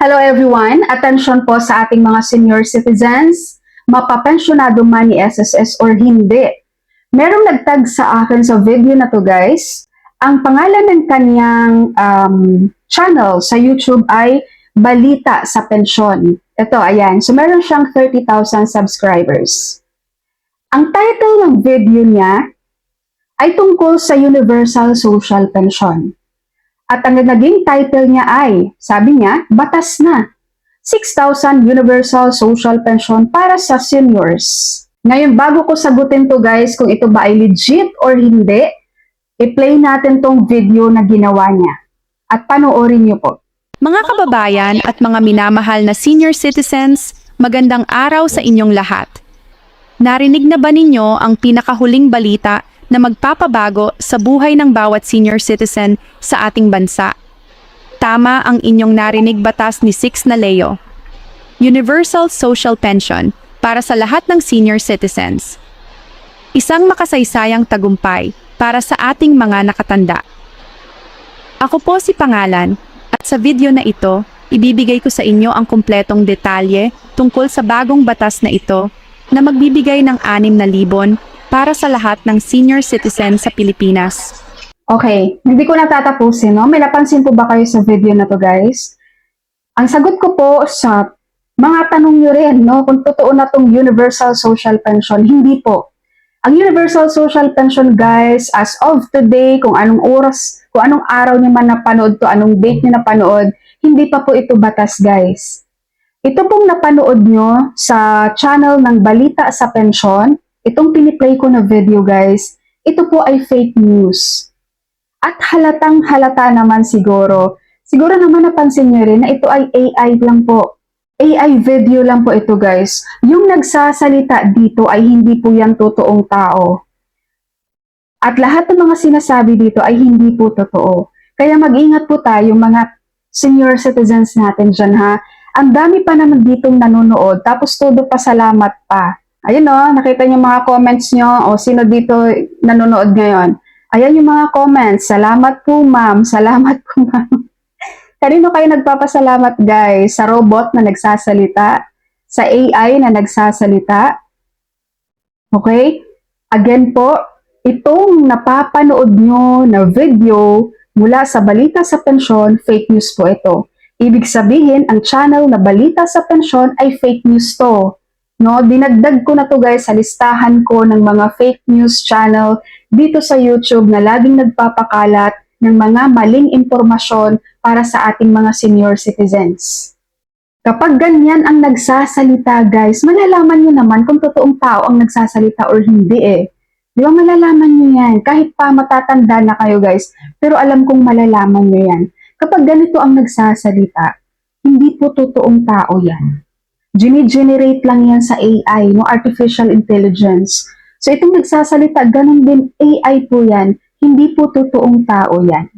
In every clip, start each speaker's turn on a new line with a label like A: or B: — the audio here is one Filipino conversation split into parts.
A: Hello everyone! Attention po sa ating mga senior citizens, mapapensyonado man ni SSS or hindi. Merong nagtag sa akin sa video na to guys. Ang pangalan ng kanyang channel sa YouTube ay Balita sa Pensyon. Ito, ayan. So meron siyang 30,000 subscribers. Ang title ng video niya ay tungkol sa Universal Social Pension. At ang naging title niya ay, sabi niya, batas na. 6,000 Universal Social Pension para sa seniors. Ngayon, bago ko sagutin to guys kung ito ba ay legit or hindi, i-play natin tong video na ginawa niya. At panoorin niyo po.
B: Mga kababayan at mga minamahal na senior citizens, magandang araw sa inyong lahat. Narinig na ba ninyo ang pinakahuling balita na magpapabago sa buhay ng bawat senior citizen sa ating bansa? Tama ang inyong narinig, batas ni Six na Leo. Universal Social Pension para sa lahat ng senior citizens. Isang makasaysayang tagumpay para sa ating mga nakatanda. Ako po si Pangalan at sa video na ito, ibibigay ko sa inyo ang kumpletong detalye tungkol sa bagong batas na ito na magbibigay ng 6,000 para sa lahat ng senior citizen sa Pilipinas.
A: Okay, hindi ko natatapusin, no? May napansin po ba kayo sa video na to guys? Ang sagot ko po sa mga tanong nyo rin, no? Kung totoo na tong Universal Social Pension, hindi po. Ang Universal Social Pension guys, as of today, kung anong oras, kung anong araw niyo man napanood to, anong date niyo napanood, hindi pa po ito batas guys. Ito pong napanood nyo sa channel ng Balita sa Pensyon, itong piniplay ko na video guys, ito po ay fake news. At halatang halata naman siguro naman napansin nyo rin na ito ay AI lang po. AI video lang po ito guys. Yung nagsasalita dito ay hindi po yan totoong tao. At lahat ng mga sinasabi dito ay hindi po totoo. Kaya mag-ingat po tayo mga senior citizens natin dyan ha. Ang dami pa naman ditong nanonood tapos todo pa salamat pa. Ayun o, nakita niyo mga comments nyo o sino dito nanonood ngayon. Ayan yung mga comments. Salamat po ma'am. Salamat po ma'am. Kanino kayo nagpapasalamat guys? Sa robot na nagsasalita? Sa AI na nagsasalita? Okay? Again po, itong napapanood nyo na video mula sa Balita sa Pensyon, fake news po ito. Ibig sabihin, ang channel na Balita sa Pensyon ay fake news to. No, dinagdag ko na to guys sa listahan ko ng mga fake news channel dito sa YouTube na laging nagpapakalat ng mga maling impormasyon para sa ating mga senior citizens. Kapag ganyan ang nagsasalita guys, malalaman nyo naman kung totoong tao ang nagsasalita or hindi eh. Di ba malalaman nyo yan? Kahit pa matatanda na kayo guys, pero alam kong malalaman nyo yan. Kapag ganito ang nagsasalita, hindi po totoong tao yan. Gini-generate lang yan sa AI, no? Artificial Intelligence. So itong nagsasalita, ganun din AI po yan. Hindi po totoong tao yan.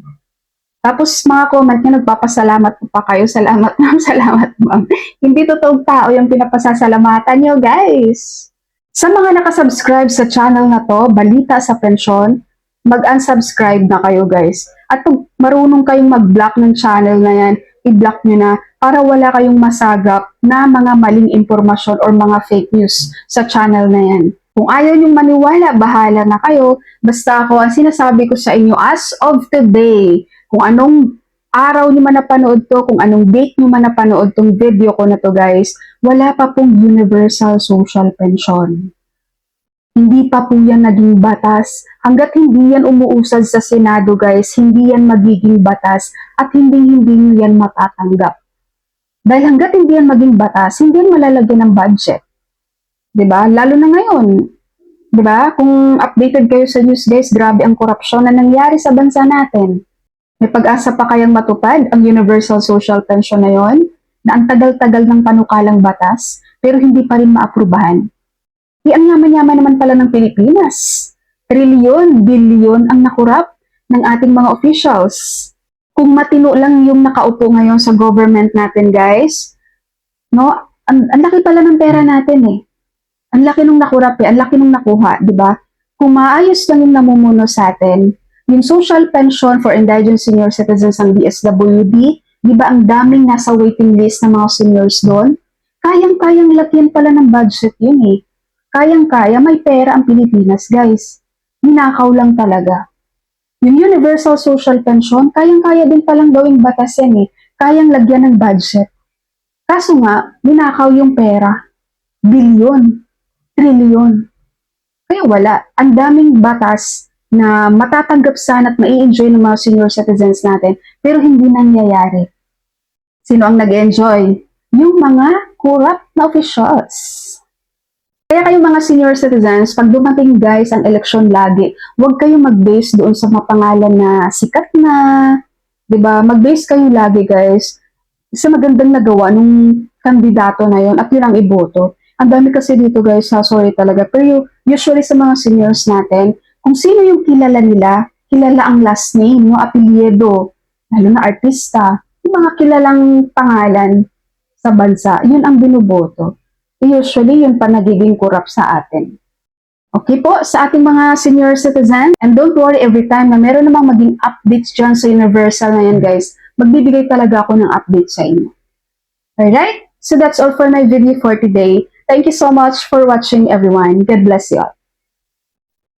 A: Tapos mga comment nyo, nagpapasalamat po pa kayo. Salamat ma'am, salamat ma'am. Hindi totoong tao yung pinapasasalamatan nyo guys. Sa mga nakasubscribe sa channel na to, Balita sa Pensyon, mag-unsubscribe na kayo guys. At kung marunong kayong mag-block ng channel na yan, i-block nyo na para wala kayong masagap na mga maling impormasyon or mga fake news sa channel na yan. Kung ayaw nyong maniwala, bahala na kayo. Basta ako, ang sinasabi ko sa inyo as of today, kung anong araw nyo man napanood to, kung anong date nyo man napanood tong video ko na to guys, wala pa pong Universal Social Pension. Hindi pa po yan naging batas. Hanggat hindi yan umuusad sa Senado guys, hindi yan magiging batas at hindi nyo yan matatanggap. Dahil hanggat hindi yan maging batas, hindi yan malalagyan ng budget. 'Di ba? Lalo na ngayon. 'Di ba? Kung updated kayo sa news guys, grabe ang korupsyon na nangyari sa bansa natin. May pag-asa pa kayang matupad ang Universal Social Pension na yon, na ang tagal-tagal ng panukalang batas, pero hindi pa rin maaprubahan. Ang yaman-yaman naman pala ng Pilipinas. Trilyon, bilyon ang nakurap ng ating mga officials. Kung matino lang yung nakaupo ngayon sa government natin guys, no, ang laki pala ng pera natin eh. Ang laki nung nakurap eh, ang laki nung nakuha, di ba? Kung maayos lang yung namumuno sa atin, yung social pension for indigent senior citizens ng DSWD, Di ba ang daming nasa waiting list ng mga seniors doon? Kayang-kayang lagyan pala ng budget yun eh. Kayang-kaya, may pera ang Pilipinas, guys. Ninakaw lang talaga. Yung Universal Social Pension, kayang-kaya din palang gawing batas yan eh. Kayang lagyan ng budget. Kaso nga, ninakaw yung pera. Bilyon, trilyon. Kaya wala. Ang daming batas na matatanggap sana at mai-enjoy ng mga senior citizens natin, pero hindi nangyayari. Sino ang nag-enjoy? Yung mga corrupt na officials. Kaya kayong mga senior citizens, pag dumating guys ang eleksyon lagi, huwag kayong mag-base doon sa mga pangalan na sikat na, di ba? Mag-base kayo lagi guys sa magandang nagawa nung kandidato na yon at yun ang iboto. Ang dami kasi dito guys, sorry talaga, pero usually sa mga seniors natin, kung sino yung kilala nila, kilala ang last name, no, apelyido, lalo na artista, yung mga kilalang pangalan sa bansa, yun ang binuboto. Usually, yun pa nagiging corrupt sa atin. Okay po, sa ating mga senior citizen, and don't worry every time na meron namang maging updates dyan sa Universal na yan guys, magbibigay talaga ako ng update sa inyo. Alright? So that's all for my video for today. Thank you so much for watching everyone. God bless you all.